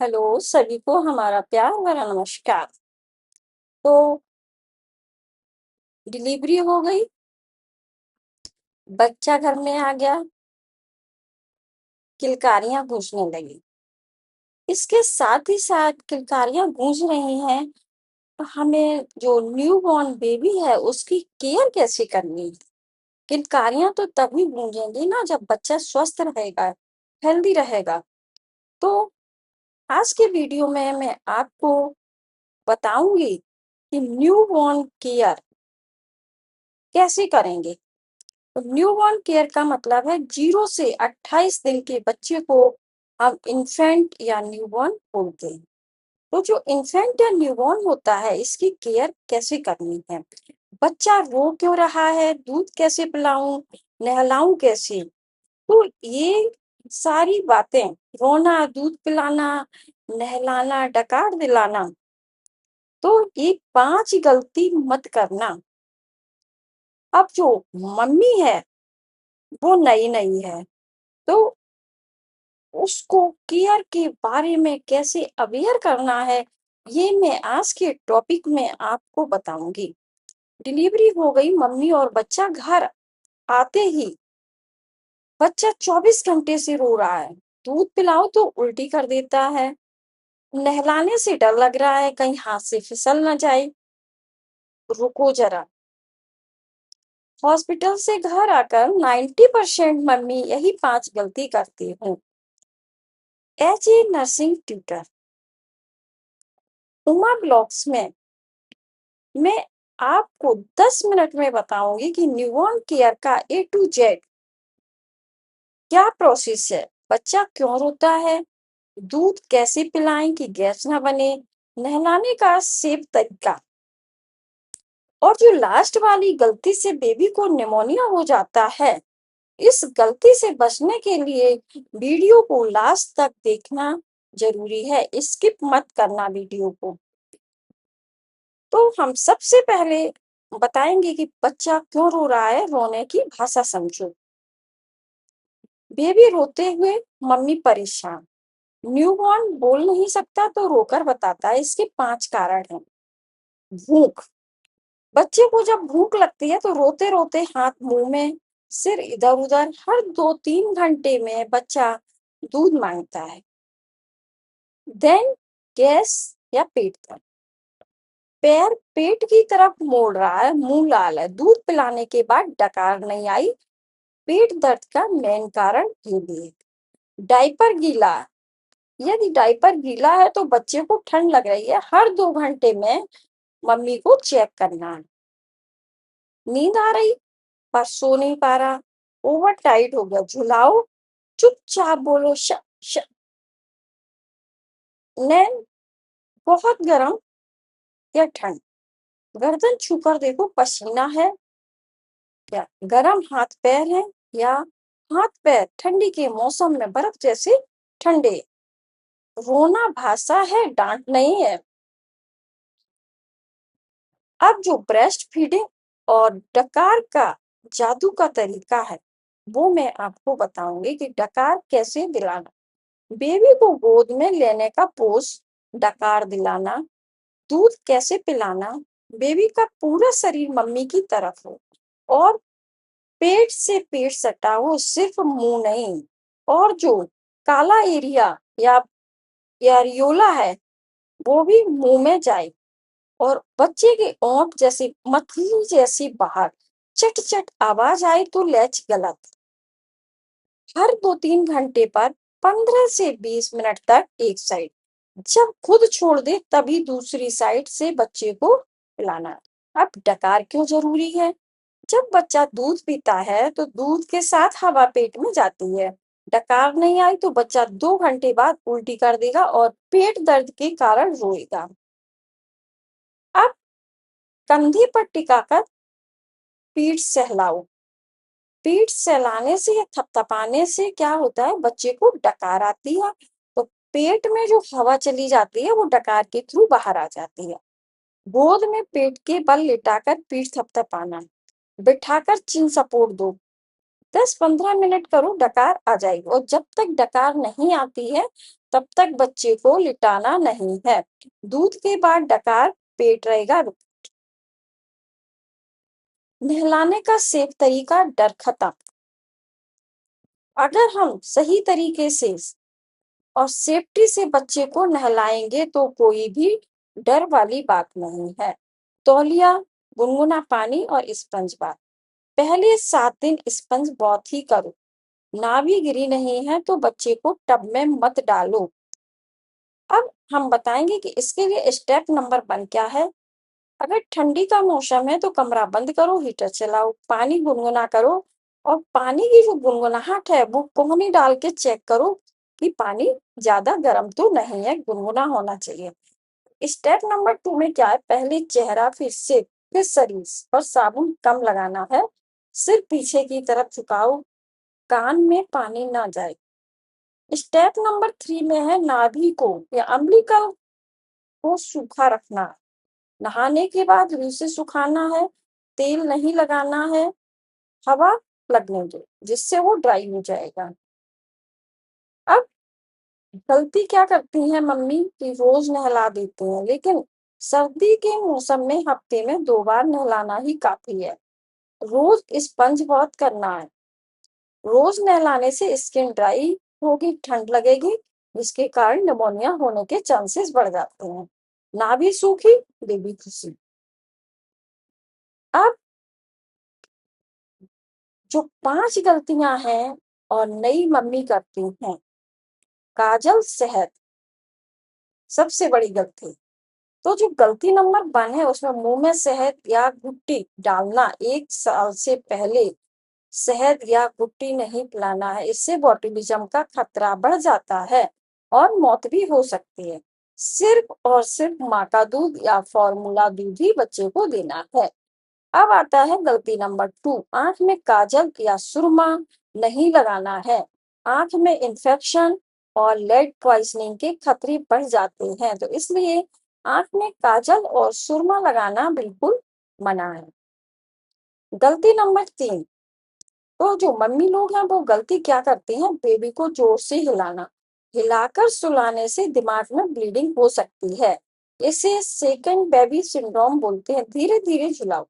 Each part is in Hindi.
हेलो सभी को हमारा प्यार भरा नमस्कार। तो डिलीवरी हो गई, बच्चा घर में आ गया, किलकारियां गूंजने लगी। इसके साथ ही साथ किलकारियां गूंज रही हैं, तो हमें जो न्यू बॉर्न बेबी है उसकी केयर कैसे करनी है। किलकारियां तो तभी गूंजेंगी ना जब बच्चा स्वस्थ रहेगा, हेल्दी रहेगा। तो आज के वीडियो में मैं आपको बताऊंगी कि न्यू बॉर्न केयर कैसे करेंगे। तो न्यूबॉर्न केयर का मतलब है 0 से 28 दिन के बच्चे को हम इन्फेंट या न्यूबॉर्न बोलते हैं। तो जो इन्फेंट या न्यूबॉर्न होता है इसकी केयर कैसे करनी है। बच्चा रो क्यों रहा है, दूध कैसे पिलाऊं, नहलाऊं कैसे। तो ये सारी बातें, रोना, दूध पिलाना, नहलाना, डकार दिलाना, तो ये 5 गलती मत करना। अब जो मम्मी है वो नई नई है, तो उसको केयर के बारे में कैसे अवेयर करना है, ये मैं आज के टॉपिक में आपको बताऊंगी। डिलीवरी हो गई, मम्मी और बच्चा घर आते ही बच्चा 24 घंटे से रो रहा है। दूध पिलाओ तो उल्टी कर देता है, नहलाने से डर लग रहा है कहीं हाथ से फिसल न जाए। रुको जरा, हॉस्पिटल से घर आकर 90% मम्मी यही 5 गलती करती हूँ। As a nursing tutor Uma blogs में मैं आपको 10 मिनट में बताऊंगी कि न्यूबॉर्न केयर का ए टू जेड क्या प्रोसेस है। बच्चा क्यों रोता है, दूध कैसे पिलाएं कि गैस ना बने, नहलाने का सेफ तरीका, और जो लास्ट वाली गलती से बेबी को निमोनिया हो जाता है, इस गलती से बचने के लिए वीडियो को लास्ट तक देखना जरूरी है, स्किप मत करना वीडियो को। तो हम सबसे पहले बताएंगे कि बच्चा क्यों रो रहा है, रोने की भाषा समझो। बेबी रोते हुए, मम्मी परेशान। न्यूबॉर्न बोल नहीं सकता तो रोकर बताता है। इसके 5 कारण हैं। भूख, बच्चे को जब भूख लगती है तो रोते रोते हाथ मुंह में, सिर इधर उधर, हर 2-3 घंटे में बच्चा दूध मांगता है। देन गैस या पेट दर्द, पैर पेट की तरफ मोड़ रहा है, मुंह लाल है, दूध पिलाने के बाद डकार नहीं आई। पेट दर्द का मेन कारण ये भी है। डायपर गीला, यदि डायपर गीला है तो बच्चे को ठंड लग रही है, हर 2 घंटे में मम्मी को चेक करना है। नींद आ रही पर सो नहीं पा रहा, ओवर टाइट हो गया, झुलाओ, चुपचाप बोलो श श। नैन बहुत गर्म या ठंड, गर्दन छूकर देखो पसीना है क्या, गर्म हाथ पैर है या हाथ पैर ठंडी के मौसम में बर्फ जैसे ठंडे, रोना भाषा है डांट नहीं है। अब जो ब्रेस्ट फीडिंग और डकार का जादू का तरीका है वो मैं आपको बताऊंगी कि डकार कैसे दिलाना, बेबी को गोद में लेने का पोज, डकार दिलाना, दूध कैसे पिलाना, बेबी का पूरा शरीर मम्मी की तरफ हो और पेट से पेट सटा हो, सिर्फ मुंह नहीं। और जो काला एरिया या एरियोला है वो भी मुंह में जाए, और बच्चे के ओंठ जैसी मथली जैसी बाहर चट चट आवाज आए तो लैच गलत। हर 2-3 घंटे पर 15 से 20 मिनट तक एक साइड, जब खुद छोड़ दे तभी दूसरी साइड से बच्चे को पिलाना। अब डकार क्यों जरूरी है, जब बच्चा दूध पीता है तो दूध के साथ हवा पेट में जाती है, डकार नहीं आई तो बच्चा 2 घंटे बाद उल्टी कर देगा और पेट दर्द के कारण रोएगा। अब कंधे पर टिकाकर पीठ सहलाओ, पीठ सहलाने से या थपथपाने से क्या होता है, बच्चे को डकार आती है, तो पेट में जो हवा चली जाती है वो डकार के थ्रू बाहर आ जाती है। गोद में पेट के बल लिटाकर पीठ थपथपाना, बिठाकर चिन सपोर्ट दो, 10-15 मिनट करो, डकार आ जाएगी। और जब तक डकार नहीं आती है तब तक बच्चे को लिटाना नहीं है। दूध के बाद डकार पेट रहेगा। नहलाने का सेफ तरीका, डर खत्म। अगर हम सही तरीके से और सेफ्टी से बच्चे को नहलाएंगे तो कोई भी डर वाली बात नहीं है। तौलिया, गुनगुना पानी और स्पंज बाथ। पहले 7 दिन स्पंज बाथ ही करो। नाभि गिरी नहीं है तो बच्चे को टब में मत डालो। अब हम बताएंगे कि इसके लिए स्टेप नंबर 1 क्या है। अगर ठंडी का मौसम है तो कमरा बंद करो, हीटर चलाओ, पानी गुनगुना करो और पानी की जो गुनगुनाहट है वो कोहनी डाल के चेक करो कि पानी ज्यादा गर्म तो नहीं है, गुनगुना होना चाहिए। स्टेप नंबर 2 में क्या है, पहले चेहरा, फिर सिर, फिर शरीर और साबुन कम लगाना है। सिर पीछे की तरफ झुकाओ, कान में पानी ना जाए। स्टेप नंबर 3 में है नाभि को या अम्बिलिकल को सूखा रखना। नहाने के बाद रूह से सुखाना है, तेल नहीं लगाना है, हवा लगने दो जिससे वो ड्राई हो जाएगा। अब गलती क्या करती हैं मम्मी कि रोज नहला देते हैं, लेकिन सर्दी के मौसम में हफ्ते में 2 बार नहलाना ही काफी है। रोज स्पंज बहुत करना है। रोज नहलाने से स्किन ड्राई होगी, ठंड लगेगी, जिसके कारण निमोनिया होने के चांसेस बढ़ जाते हैं। नाभि सूखी, बेबी खुशी। अब जो 5 गलतियां हैं और नई मम्मी करती हैं। काजल, शहद सबसे बड़ी गलती। तो जो गलती नंबर 1 है उसमें मुंह में शहद या गुट्टी डालना। 1 साल से पहले शहद या गुट्टी नहीं पिलाना है, इससे बोtulism का खतरा बढ़ जाता है और मौत भी हो सकती है। सिर्फ और सिर्फ माँ का दूध या फॉर्मूला दूध ही बच्चे को देना है। अब आता है गलती नंबर 2, आंख में काजल या सुरमा नहीं लगाना है। आंख में इंफेक्शन और लेड पॉइजनिंग के खतरे बढ़ जाते हैं, तो इसलिए आंख में काजल और सुरमा लगाना बिल्कुल मना है। गलती नंबर 3, तो जो मम्मी लोग हैं वो गलती क्या करती हैं, बेबी को जोर से हिलाना। हिलाकर सुलाने से दिमाग में ब्लीडिंग हो सकती है। इसे सेकंड बेबी सिंड्रोम बोलते हैं। धीरे धीरे झुलाओ।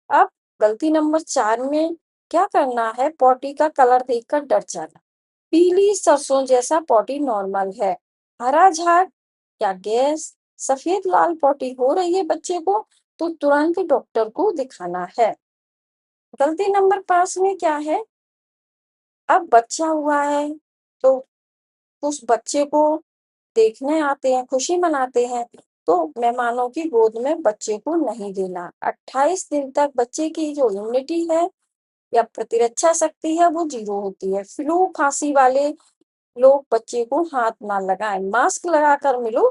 अब गलती नंबर 4 में क्या करना है, पॉटी का कलर देखकर डर जाना। पीली सरसों जैसा पॉटी नॉर्मल है। हरा झाग या गैस, सफेद लाल पॉटी हो रही है बच्चे को तो तुरंत डॉक्टर को दिखाना है। गलती नंबर 5 में क्या है, अब बच्चा हुआ है तो उस बच्चे को देखने आते हैं, खुशी मनाते हैं, तो मेहमानों की गोद में बच्चे को नहीं देना। 28 दिन तक बच्चे की जो इम्यूनिटी है या प्रतिरक्षा शक्ति है वो 0 होती है। फ्लू खांसी वाले लोग बच्चे को हाथ ना लगाएं। मास्क लगाकर मिलो,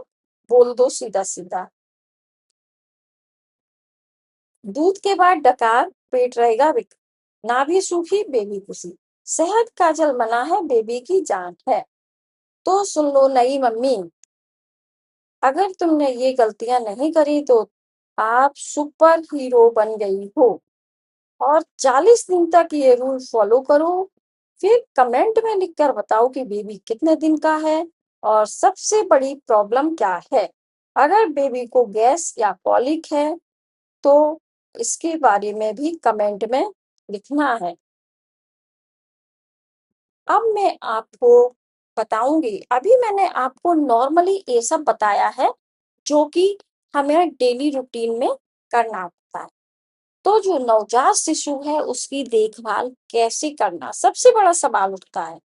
बोल दो सीधा सीधा। दूध के बाद डकार, पेट रहेगा विक। नाभि सूखी, बेबी खुशी। शहद काजल मना है, बेबी की जान है। तो सुन लो नई मम्मी, अगर तुमने ये गलतियां नहीं करी तो आप सुपर हीरो बन गई हो। और 40 दिन तक ये रूल फॉलो करो। फिर कमेंट में लिखकर बताओ कि बेबी कितने दिन का है और सबसे बड़ी प्रॉब्लम क्या है। अगर बेबी को गैस या कॉलिक है तो इसके बारे में भी कमेंट में लिखना है। अब मैं आपको बताऊंगी, अभी मैंने आपको नॉर्मली ये सब बताया है जो कि हमें डेली रूटीन में करना होता है। तो जो नवजात शिशु है उसकी देखभाल कैसे करना, सबसे बड़ा सवाल उठता है।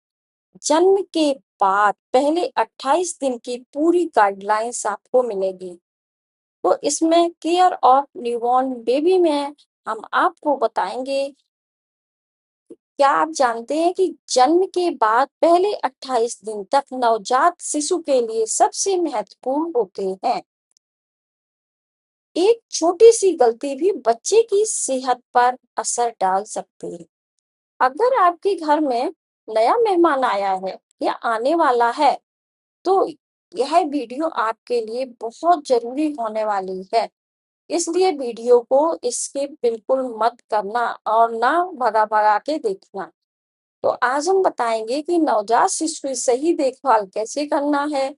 जन्म के बाद पहले 28 दिन की पूरी गाइडलाइंस आपको मिलेगी। तो इसमें केयर ऑफ न्यूबॉर्न बेबी में हम आपको बताएंगे, क्या आप जानते हैं कि जन्म के बाद पहले 28 दिन तक नवजात शिशु के लिए सबसे महत्वपूर्ण होते हैं। एक छोटी सी गलती भी बच्चे की सेहत पर असर डाल सकती है। अगर आपके घर में नया मेहमान आया है या आने वाला है तो यह वीडियो आपके लिए बहुत जरूरी होने वाली है। इसलिए वीडियो को स्किप बिल्कुल मत करना और ना भगा भगा के देखना। तो आज हम बताएंगे कि नवजात शिशु की सही देखभाल कैसे करना है,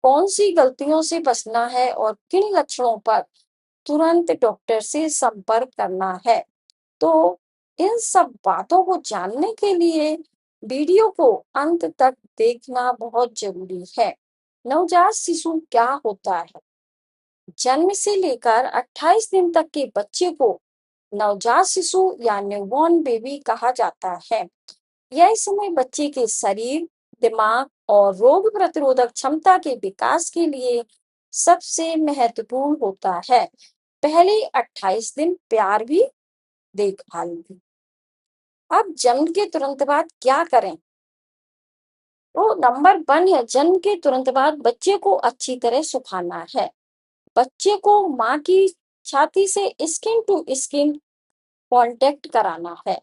कौन सी गलतियों से बचना है और किन लक्षणों पर तुरंत डॉक्टर से संपर्क करना है। तो इन सब बातों को जानने के लिए वीडियो को अंत तक देखना बहुत जरूरी है। नवजात शिशु क्या होता है? जन्म से लेकर 28 दिन तक के बच्चे को नवजात शिशु या न्यूबॉर्न बेबी कहा जाता है। यह समय बच्चे के शरीर, दिमाग और रोग प्रतिरोधक क्षमता के विकास के लिए सबसे महत्वपूर्ण होता है। पहले 28 दिन प्यार भी, देखभाल भी। अब जन्म के तुरंत बाद क्या करें? तो नंबर 1 है, जन्म के तुरंत बाद बच्चे को अच्छी तरह सुखाना है। बच्चे को माँ की छाती से स्किन टू स्किन कांटेक्ट कराना है।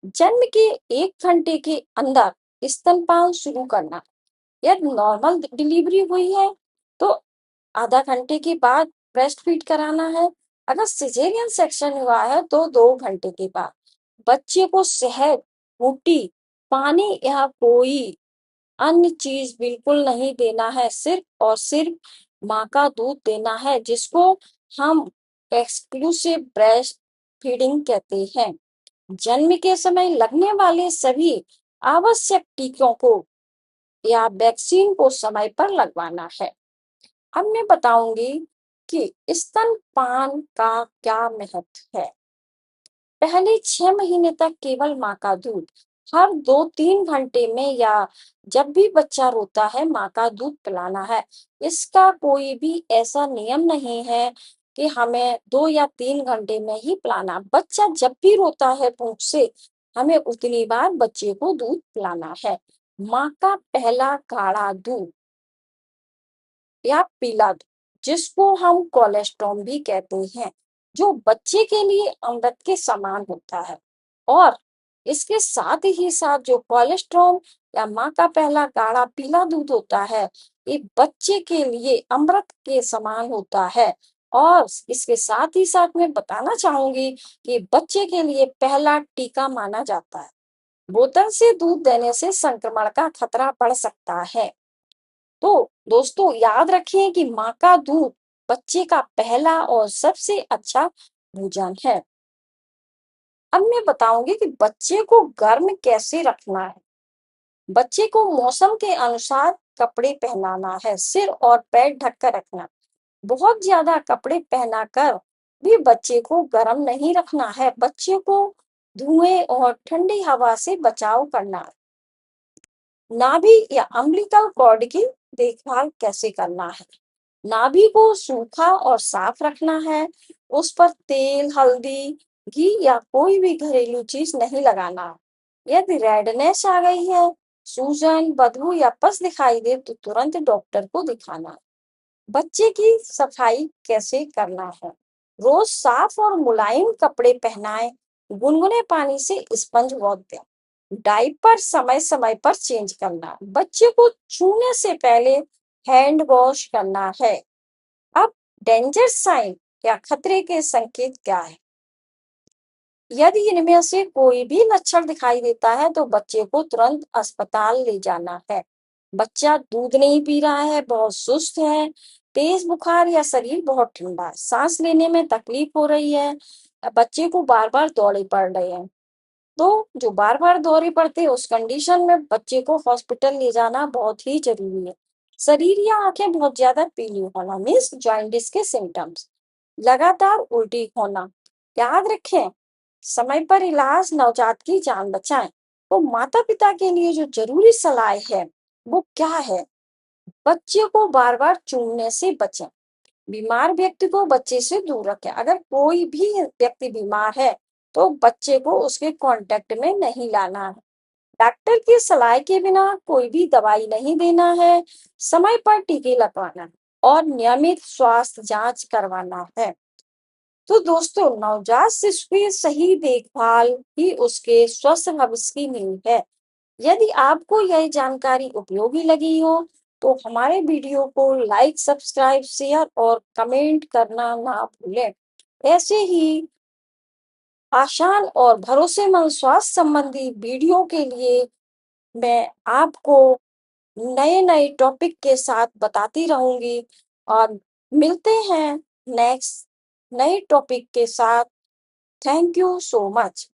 जन्म के 1 घंटे के अंदर स्तनपान शुरू करना। यदि नॉर्मल डिलीवरी हुई है तो आधा घंटे के बाद ब्रेस्ट फीड कराना है। अगर सिजेरियन सेक्शन हुआ है तो 2 घंटे के बाद। बच्चे को शहद, रोटी, पानी या कोई अन्य चीज बिल्कुल नहीं देना है। सिर्फ और सिर्फ माँ का दूध देना है, जिसको हम एक्सक्लूसिव ब्रेस्ट फीडिंग कहते हैं। जन्म के समय लगने वाले सभी आवश्यक टीकों को या वैक्सीन को समय पर लगवाना है। अब मैं बताऊंगी कि स्तनपान का क्या महत्व है। पहले 6 महीने तक केवल माँ का दूध हर 2-3 घंटे में या जब भी बच्चा रोता है माँ का दूध पिलाना है। इसका कोई भी ऐसा नियम नहीं है कि हमें 2 या 3 घंटे में ही पिलाना। बच्चा जब भी रोता है भूख से, हमें उतनी बार बच्चे को दूध पिलाना है। माँ का पहला गाढ़ा दूध या पीला दूध, जिसको हम कोलेस्ट्रॉम भी कहते हैं, जो बच्चे के लिए अमृत के समान होता है। और इसके साथ ही साथ जो कोलेस्ट्रॉम या माँ का पहला गाढ़ा पीला दूध होता है, ये बच्चे के लिए अमृत के समान होता है। और इसके साथ ही साथ मैं बताना चाहूंगी कि बच्चे के लिए पहला टीका माना जाता है। बोतल से दूध देने से संक्रमण का खतरा बढ़ सकता है। तो दोस्तों याद रखें कि माँ का दूध बच्चे का पहला और सबसे अच्छा भोजन है। अब मैं बताऊंगी कि बच्चे को गर्म कैसे रखना है। बच्चे को मौसम के अनुसार कपड़े पहनाना है। सिर और पैर ढक कर रखना। बहुत ज्यादा कपड़े पहनाकर भी बच्चे को गर्म नहीं रखना है। बच्चे को धुएं और ठंडी हवा से बचाव करना है। नाभि या अम्बिलिकल कॉर्ड की देखभाल कैसे करना है। नाभि को सूखा और साफ रखना है। उस पर तेल, हल्दी, घी या कोई भी घरेलू चीज नहीं लगाना। यदि रेडनेस आ गई है, सूजन, बदबू या पस दिखाई दे तो तुरंत डॉक्टर को दिखाना। बच्चे की सफाई कैसे करना है। रोज साफ और मुलायम कपड़े पहनाएं। गुनगुने पानी से स्पंज वॉश दें। डायपर समय समय पर चेंज करना। बच्चे को छूने से पहले हैंड वॉश करना है। अब डेंजर साइन या खतरे के संकेत क्या है? यदि इनमें से कोई भी लक्षण दिखाई देता है तो बच्चे को तुरंत अस्पताल ले जाना है। बच्चा दूध नहीं पी रहा है, बहुत सुस्त है, तेज बुखार या शरीर बहुत ठंडा है, सांस लेने में तकलीफ हो रही है, बच्चे को बार बार दौरे पड़ रहे हैं। तो जो बार बार दौरे पड़ते हैं उस कंडीशन में बच्चे को हॉस्पिटल ले जाना बहुत ही जरूरी है। शरीर या आंखें बहुत ज्यादा पीली होना मीन्स जॉइंटिस के सिम्टम्स। लगातार उल्टी होना। याद रखें, समय पर इलाज नवजात की जान बचाएं। तो माता पिता के लिए जो जरूरी सलाह है वो क्या है? बच्चे को बार बार चूमने से बचें। बीमार व्यक्ति को बच्चे से दूर रखें। अगर कोई भी व्यक्ति बीमार है तो बच्चे को उसके कांटेक्ट में नहीं लाना है। डॉक्टर की सलाह के बिना कोई भी दवाई नहीं देना है। समय पर टीके लगवाना है और नियमित स्वास्थ्य जांच करवाना है। तो दोस्तों नवजात शिशु की सही देखभाल ही उसके स्वस्थ भविष्य की नींव है। यदि आपको यह जानकारी उपयोगी लगी हो तो हमारे वीडियो को लाइक, सब्सक्राइब, शेयर और कमेंट करना ना भूलें। ऐसे ही आसान और भरोसेमंद स्वास्थ्य संबंधी वीडियो के लिए मैं आपको नए-नए टॉपिक के साथ बताती रहूँगी और मिलते हैं नेक्स्ट नए टॉपिक के साथ। Thank you so much.